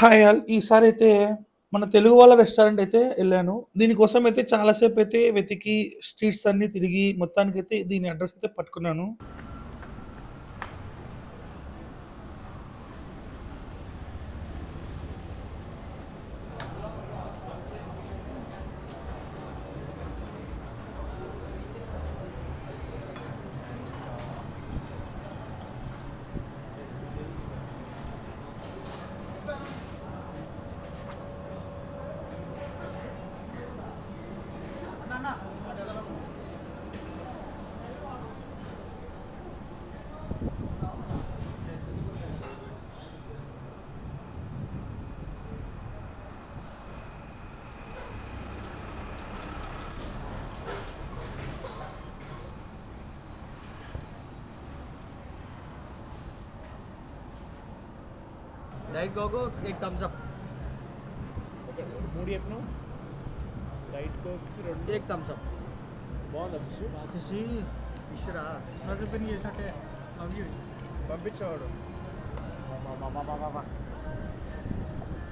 Hi all. ఈసారైతే మన తెలుగు వాళ్ళ restaurant అయితే ఎళ్ళాను. దీనికోసం అయితే చాలా సేపయితే వెతికి స్ట్రీట్స్ అన్నీ తిరిగి మొత్తానికైతే దీని అడ్రెస్ అయితే పట్టుకున్నాను. डाइट कोको एक थम्स अप మూడు చెప్పిన లైట్ కోక్స్ రెండు एक थम्स अप బాగుంది ఫిష్ రాసేసి ఫిష్ రా నాకు పిన్ చేసినట్టే అవి పంపించేవాడు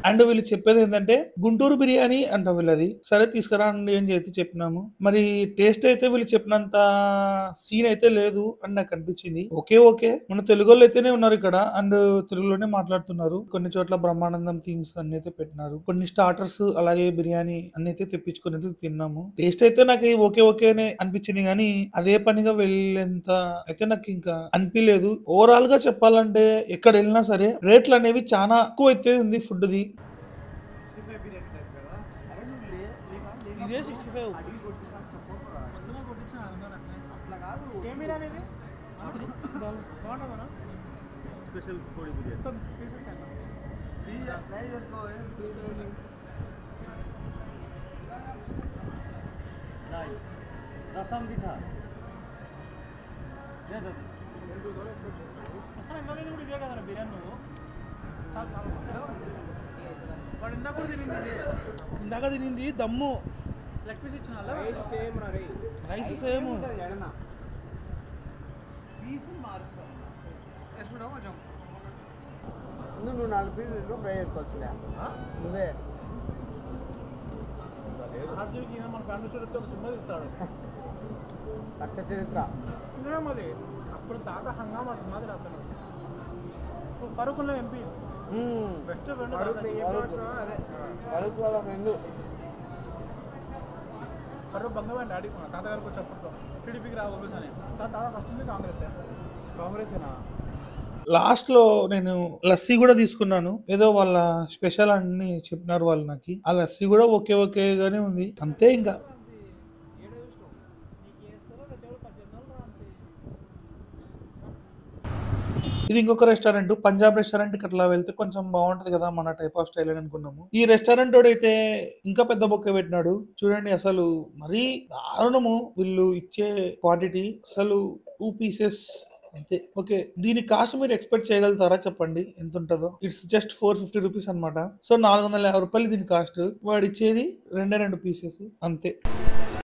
అండ్ వీళ్ళు చెప్పేది ఏంటంటే గుంటూరు బిర్యానీ అంట వీళ్ళది. సరే తీసుకురండి అని చెప్పి చెప్పినాము. మరి టేస్ట్ అయితే వీళ్ళు చెప్పినంత సీన్ అయితే లేదు అని నాకు అనిపించింది. ఓకే మన తెలుగోళ్ళు అయితేనే ఉన్నారు ఇక్కడ అండ్ తెలుగులోనే మాట్లాడుతున్నారు. కొన్ని చోట్ల బ్రహ్మానందం థీమ్స్ అన్ని అయితే పెట్టినారు. కొన్ని స్టార్టర్స్ అలాగే బిర్యానీ అన్ని అయితే తెప్పించుకొని అయితే తిన్నాము. టేస్ట్ అయితే నాకు ఓకేనే అనిపించింది కానీ అదే పనిగా వెళ్ళేంత అయితే నాకు ఇంకా అనిపించలేదు. ఓవరాల్ గా చెప్పాలంటే ఎక్కడ వెళ్ళినా సరే రేట్లు అనేవి చాలా ఎక్కువ అయితే ఉంది ఫుడ్ ది. బిర్యానీ టైప్ కదా ఇదే 65 మొత్తమే కొట్టించిన అట్లా కాదు ఏం బిర్యానీ ఇది బాగుంటుందా స్పెషల్ కోడి బిర్యానీ మొత్తం పీసెస్ అయినా ట్రై చేసుకో రసం भी था दे दो అసలు ఇందాక కూడా ఇదే కదా బిర్యానీ నువ్వు చాలా వాడు ఇందాక కూడా తినింది ఇది. ఇందాక తినింది దమ్ము లెగ్ పీస్ ఇచ్చిన సేమ్ రే రైస్ సేమ్. పీసులు మారుస్తావు వేసుకుంటావు కొంచెం నువ్వు 4 పీసెస్ ఫ్రై చేసుకోవచ్చులే నువ్వే రాజీవ్కి మన ఫ్యామిలీ చూస్తే ఒక సినిమా తీస్తాడు రక్త చరిత్ర ఇందులో మళ్ళీ అప్పుడు తాత హంగామా మాది అసలు ఫరూక్లో ఎంపీ బెస్ట్ ఫ్రెండ్ వరకు వాళ్ళ ఫ్రెండ్ ఫరూక్ బంగమే డాడీ తాతగారికి వచ్చి అప్పట్లో టీడీపీకి రావచ్చు అని తాత ఫస్ట్ ఉంది కాంగ్రెసేనా లాస్ట్ లో నేను లస్సీ కూడా తీసుకున్నాను. ఏదో వాళ్ళ స్పెషల్ అని చెప్పినారు వాళ్ళు నాకు. ఆ లస్సీ కూడా ఓకేగానే ఉంది. అంతే ఇంకా. ఇది ఇంకొక రెస్టారెంట్, పంజాబ్ రెస్టారెంట్ కి అట్లా వెళ్తే కొంచెం బాగుంటది కదా మన టైప్ ఆఫ్ స్టైల్ అని అనుకున్నాము. ఈ రెస్టారెంట్ అయితే ఇంకా పెద్ద బొక్క పెట్టినాడు చూడండి. అసలు మరీ దారుణము వీళ్ళు ఇచ్చే క్వాంటిటీ. అసలు 2 పీసెస్ అంతే. ఓకే, దీని కాస్ట్ మీరు ఎక్స్పెక్ట్ చేయగలుగుతారా చెప్పండి ఎంత ఉంటుందో? ఇట్స్ జస్ట్ 450 రూపీస్ అనమాట. సో 450 రూపాయలు దీని కాస్ట్. వాడు ఇచ్చేది 2 పీసెస్ అంతే.